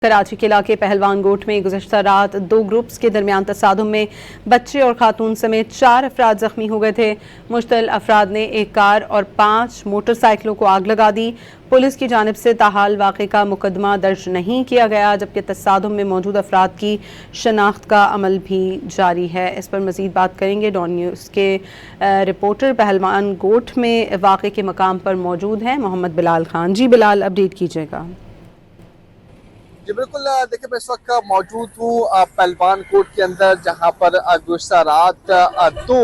कराची के इलाके पहलवान गोट में गुज़श्ता रात दो ग्रुप्स के दरमियान तसादुम में बच्चे और खातून समेत 4 अफराद जख्मी हो गए थे। मुश्तल अफराद ने एक कार और 5 मोटरसाइकिलों को आग लगा दी। पुलिस की जानिब से ताहाल वाक़े का मुकदमा दर्ज नहीं किया गया, जबकि तसादुम में मौजूद अफराद की शनाख्त का अमल भी जारी है। इस पर मज़ीद बात करेंगे। डॉन न्यूज़ के रिपोर्टर पहलवान गोट में वाक़े के मकाम पर मौजूद हैं मोहम्मद बिलाल खान। जी बिलाल, अपडेट कीजिएगा। जी बिल्कुल, देखिए मैं इस वक्त मौजूद हूँ पहलवान कोट के अंदर, जहाँ पर गुज़श्ता रात दो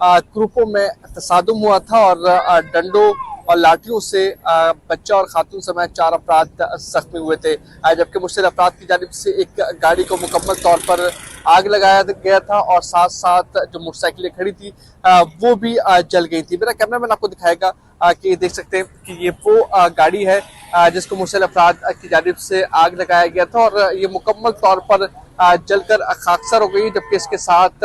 ग्रुपों में तसादुम हुआ था और डंडों और लाठियों से बच्चा और खातून समेत 4 अफराद जख्मी हुए थे, जबकि मुश्तल अफराद की जानिब से एक गाड़ी को मुकम्मल तौर पर आग लगाया गया था और साथ साथ जो मोटरसाइकिलें खड़ी थी वो भी जल गई थी। मेरा कैमरामैन आपको दिखाएगा कि देख सकते हैं कि ये वो गाड़ी है जिसको मुश्तल अफराद की जानिब से आग लगाया गया था और ये मुकम्मल तौर पर जलकर खाकसर हो गई, जबकि इसके साथ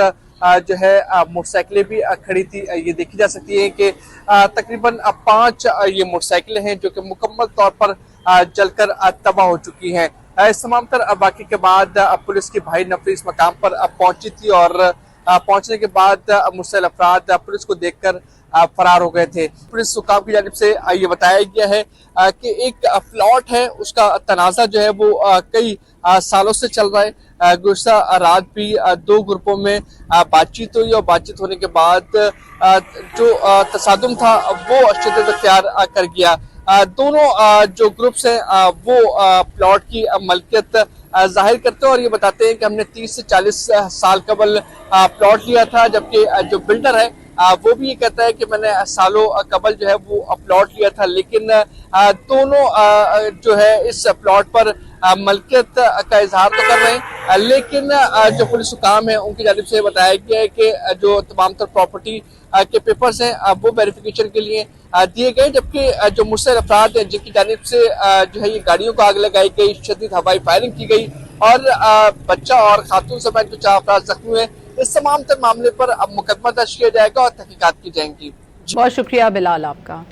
जो है मोटरसाइकिलें भी खड़ी थी। ये देखी जा सकती है कि तकरीबन 5 ये मोटरसाइकिलें हैं जो कि मुकम्मल तौर पर जलकर तबाह हो चुकी हैं। इस तमाम तर वाक़े के बाद पुलिस की भारी नफरी इस मकाम पर पहुंची थी और पहुंचने के बाद मुश्तल अफराद पुलिस को देखकर फरार हो गए थे। पुलिस हुकाम की जानिब से ये बताया गया है कि एक प्लॉट है, उसका तनाज़ा जो है वो कई सालों से चल रहा है। गुज़श्ता रात भी दो ग्रुपों में बातचीत हुई और बातचीत होने के बाद जो तसादुम था वो शिद्दत अख्तियार कर गया। दोनों जो ग्रुप्स हैं वो प्लॉट की मलकियत जाहिर करते हैं और ये बताते हैं कि हमने 30 से 40 साल कबल प्लॉट लिया था, जबकि जो बिल्डर है वो भी ये कहता है कि मैंने सालों कबल जो है वो प्लॉट लिया था, लेकिन दोनों जो है इस प्लॉट पर मलकियत का इजहार तो कर रहे हैं, लेकिन जो पुलिस हुकाम है उनकी जानिब से बताया गया है कि जो तमाम तर प्रॉपर्टी के पेपर्स हैं वो वेरिफिकेशन के लिए दिए गए, जबकि जो मुश्तल अफराद हैं जिनकी जानिब से जो है ये गाड़ियों को आग लगाई गई, शदीद हवाई फायरिंग की गई और बच्चा और खातून समेत जो 4 अफराद जख्मी हुए, इस तमाम तर मामले पर अब मुकदमा दर्ज किया जाएगा और तहकीकात की जाएंगी। बहुत शुक्रिया बिलाल आपका।